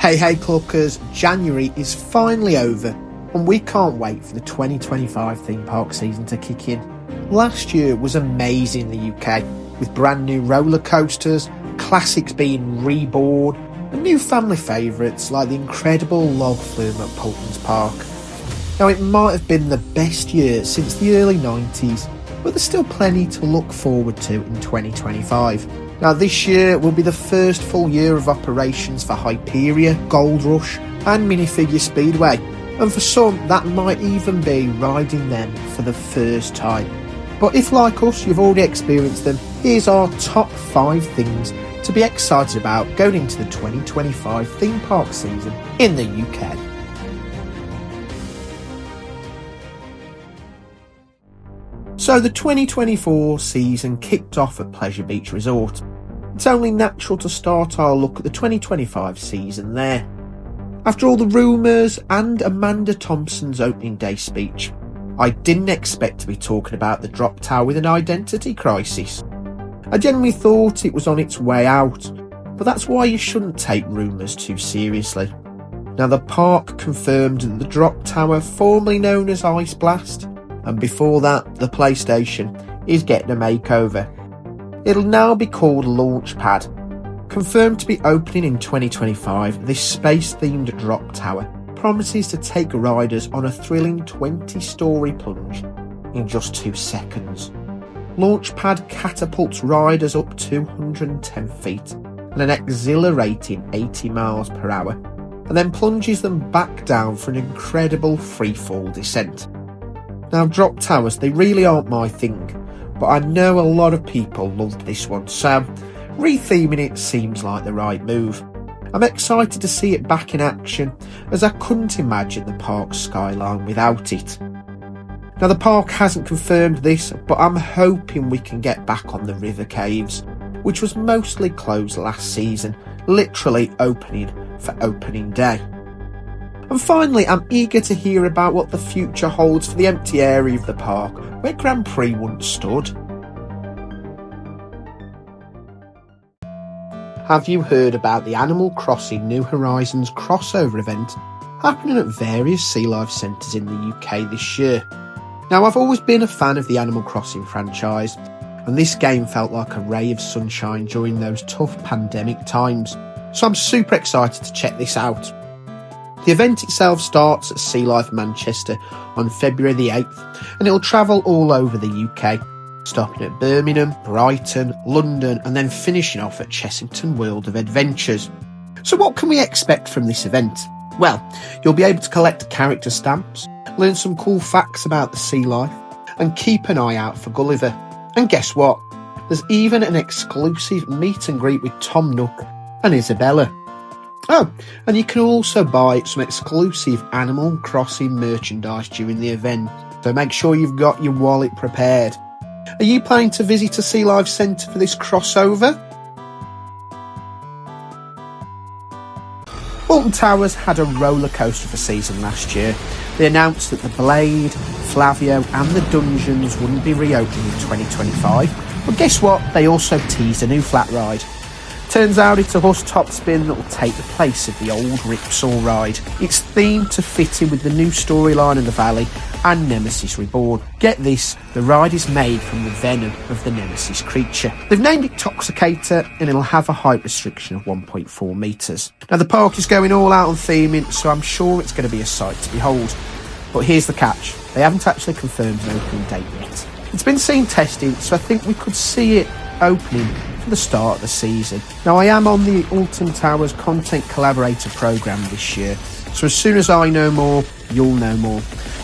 Hey Cluckers, January is finally over and we can't wait for the 2025 theme park season to kick in. Last year was amazing in the UK, with brand new roller coasters, classics being reborn, and new family favourites like the incredible log flume at Pulton's Park. Now it might have been the best year since the early 90s, but there's still plenty to look forward to in 2025. Now this year will be the first full year of operations for Hyperia, Gold Rush and Minifigure Speedway, and for some that might even be riding them for the first time. But if like us you've already experienced them, here's our top 5 things to be excited about going into the 2025 theme park season in the UK. So the 2024 season kicked off at Pleasure Beach Resort. It's only natural to start our look at the 2025 season there. After all the rumours and Amanda Thompson's opening day speech, I didn't expect to be talking about the drop tower with an identity crisis. I genuinely thought it was on its way out, but that's why you shouldn't take rumours too seriously. Now the park confirmed that the drop tower, formerly known as Ice Blast, and before that the PlayStation, is getting a makeover. It'll now be called Launchpad. Confirmed to be opening in 2025, this space-themed drop tower promises to take riders on a thrilling 20-storey plunge in just 2 seconds. Launchpad catapults riders up 210 feet at an exhilarating 80 miles per hour, and then plunges them back down for an incredible freefall descent. Now drop towers, they really aren't my thing, but I know a lot of people loved this one, so retheming it seems like the right move. I'm excited to see it back in action, as I couldn't imagine the park's skyline without it. Now the park hasn't confirmed this, but I'm hoping we can get back on the river caves, which was mostly closed last season, literally opening for opening day. And finally, I'm eager to hear about what the future holds for the empty area of the park where Grand Prix once stood. Have you heard about the Animal Crossing New Horizons crossover event happening at various sea life centres in the UK this year? Now, I've always been a fan of the Animal Crossing franchise, and this game felt like a ray of sunshine during those tough pandemic times, so I'm super excited to check this out. The event itself starts at Sea Life Manchester on February the 8th, and it'll travel all over the UK, stopping at Birmingham, Brighton, London, and then finishing off at Chessington World of Adventures. So what can we expect from this event? Well, you'll be able to collect character stamps, learn some cool facts about the sea life, and keep an eye out for Gulliver. And guess what? There's even an exclusive meet and greet with Tom Nook and Isabella. Oh, and you can also buy some exclusive Animal Crossing merchandise during the event, so make sure you've got your wallet prepared. Are you planning to visit a Sea Life Centre for this crossover? Alton Towers had a roller coaster for season last year. They announced that the Blade, Flavio and the Dungeons wouldn't be reopening in 2025, but guess what? They also teased a new flat ride. Turns out it's a horse top spin that will take the place of the old Ripsaw ride. It's themed to fit in with the new storyline in the Valley and Nemesis Reborn. Get this, the ride is made from the venom of the Nemesis creature. They've named it Toxicator and it'll have a height restriction of 1.4 metres. Now the park is going all out on theming, so I'm sure it's going to be a sight to behold. But here's the catch, they haven't actually confirmed an opening date yet. It's been seen testing, so I think we could see it opening for the start of the season. Now I am on the Alton Towers content collaborator programme this year, so as soon as I know more, you'll know more.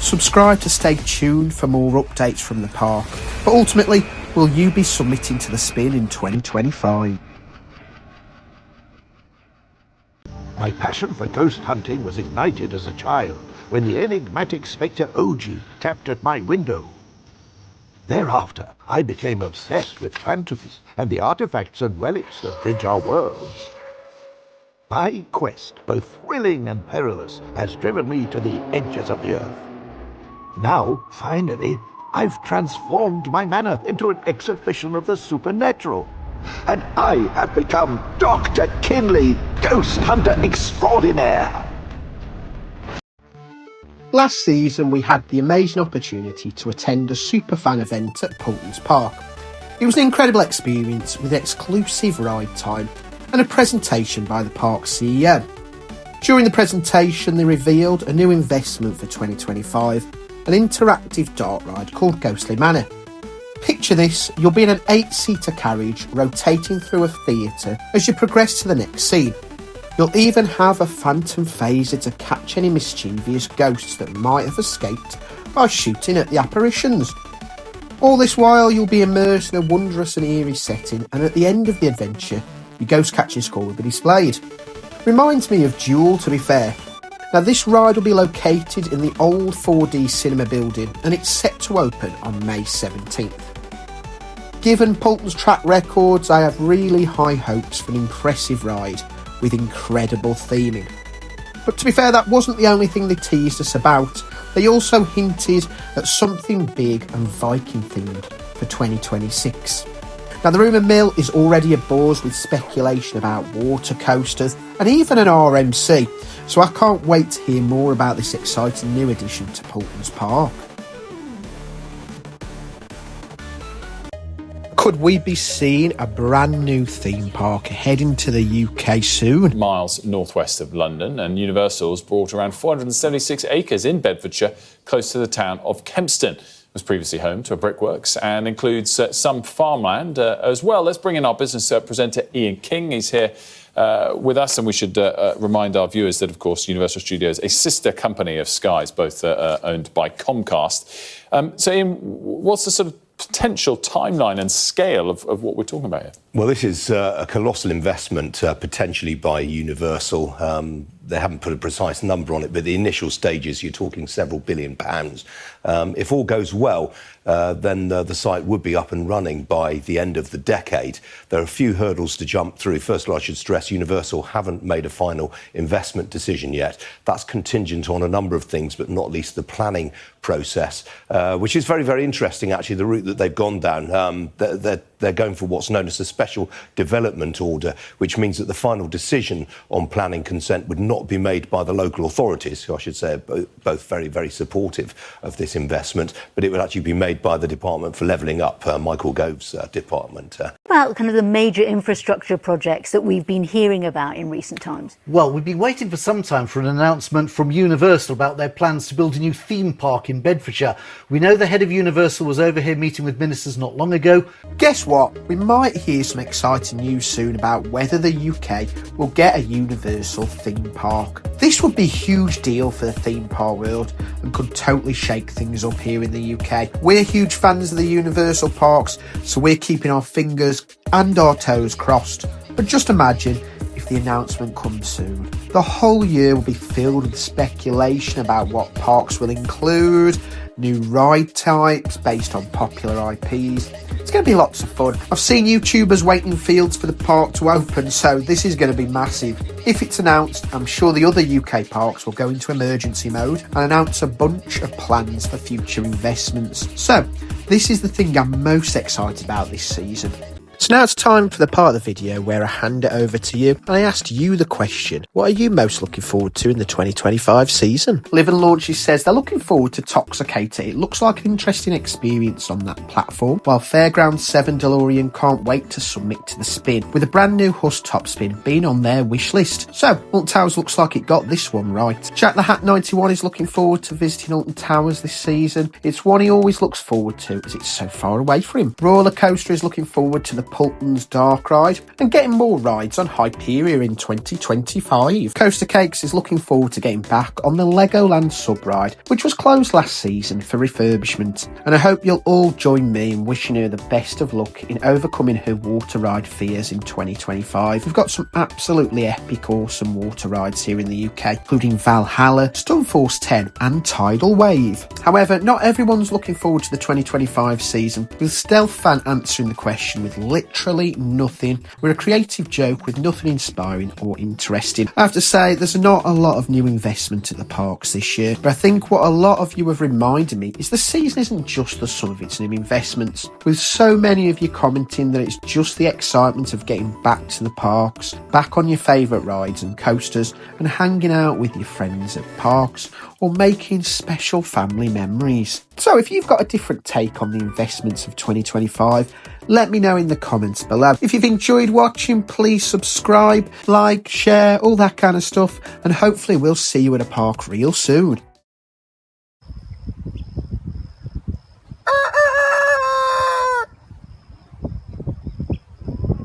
Subscribe to stay tuned for more updates from the park. But ultimately, will you be submitting to the spin in 2025? My passion for ghost hunting was ignited as a child when the enigmatic spectre Oji tapped at my window. Thereafter, I became obsessed with phantoms and the artifacts and relics that bridge our worlds. My quest, both thrilling and perilous, has driven me to the edges of the earth. Now, finally, I've transformed my manor into an exhibition of the supernatural. and I have become Dr. Kinley, Ghost Hunter Extraordinaire. Last season we had the amazing opportunity to attend a superfan event at Poulton's Park. It was an incredible experience with exclusive ride time and a presentation by the park's CEO. During the presentation they revealed a new investment for 2025, an interactive dark ride called Ghostly Manor. Picture this, you'll be in an 8-seater carriage rotating through a theatre as you progress to the next scene. You'll even have a phantom phaser to catch any mischievous ghosts that might have escaped by shooting at the apparitions. All this while you'll be immersed in a wondrous and eerie setting, and at the end of the adventure your ghost catching score will be displayed. Reminds me of Duel, to be fair. Now this ride will be located in the old 4D cinema building and it's set to open on May 17th. Given Poulton's track records, I have really high hopes for an impressive ride with incredible theming. But to be fair, that wasn't the only thing they teased us about. They also hinted at something big and Viking themed for 2026. Now the rumour mill is already abuzz with speculation about water coasters and even an RMC, so I can't wait to hear more about this exciting new addition to Poulton's Park. Could we be seeing a brand new theme park heading to the UK soon? Miles northwest of London, and Universal's brought around 476 acres in Bedfordshire, close to the town of Kempston. It was previously home to a brickworks and includes some farmland as well. Let's bring in our business presenter Ian King. He's here with us, and we should remind our viewers that, of course, Universal Studios, a sister company of Sky's, both owned by Comcast. So, Ian, what's the sort of potential timeline and scale of what we're talking about here? Well, this is a colossal investment, potentially by Universal. They haven't put a precise number on it, but the initial stages, you're talking several £billion. If all goes well, then the site would be up and running by the end of the decade. There are a few hurdles to jump through. First of all, I should stress Universal haven't made a final investment decision yet. That's contingent on a number of things, but not least the planning process, which is very, very interesting, actually, the route that they've gone down. They're going for what's known as a special development order, which means that the final decision on planning consent would not be made by the local authorities, who I should say are both very, very supportive of this investment, but it would actually be made by the Department for Levelling Up, Michael Gove's department. About kind of the major infrastructure projects that we've been hearing about in recent times? Well, we've been waiting for some time for an announcement from Universal about their plans to build a new theme park in Bedfordshire. We know the head of Universal was over here meeting with ministers not long ago. Guess what? We might hear some exciting news soon about whether the UK will get a Universal theme park. This would be a huge deal for the theme park world and could totally shake things up here in the UK. We're huge fans of the Universal parks, so we're keeping our fingers and our toes crossed. But just imagine if the announcement comes soon. The whole year will be filled with speculation about what parks will include, new ride types based on popular IPs. It's going to be lots of fun. I've seen YouTubers waiting in fields for the park to open, so this is going to be massive. If it's announced, I'm sure the other UK parks will go into emergency mode and announce a bunch of plans for future investments. So, this is the thing I'm most excited about this season. So now it's time for the part of the video where I hand it over to you and I asked you the question, what are you most looking forward to in the 2025 season? Live and Launches says they're looking forward to Toxicator. It looks like an interesting experience on that platform, while Fairground 7 DeLorean can't wait to submit to the spin, with a brand new Huss top spin being on their wish list. So, Alton Towers looks like it got this one right. Jack the Hat 91 is looking forward to visiting Alton Towers this season. It's one he always looks forward to as it's so far away for him. Roller Coaster is looking forward to the Poulton's Dark Ride and getting more rides on Hyperia in 2025. Coaster Cakes is looking forward to getting back on the Legoland sub ride, which was closed last season for refurbishment, and I hope you'll all join me in wishing her the best of luck in overcoming her water ride fears in 2025. We've got some absolutely epic awesome water rides here in the UK, including Valhalla, Stunforce 10 and Tidal Wave. However, not everyone's looking forward to the 2025 season, with Stealth Fan answering the question with literally nothing. We're a creative joke with nothing inspiring or interesting. I have to say, there's not a lot of new investment at the parks this year, but I think what a lot of you have reminded me is the season isn't just the sum of its new investments, with so many of you commenting that it's just the excitement of getting back to the parks, back on your favourite rides and coasters, and hanging out with your friends at parks, or making special family memories. So if you've got a different take on the investments of 2025, let me know in the comments below. If you've enjoyed watching, please subscribe, like, share, all that kind of stuff, and hopefully we'll see you at a park real soon.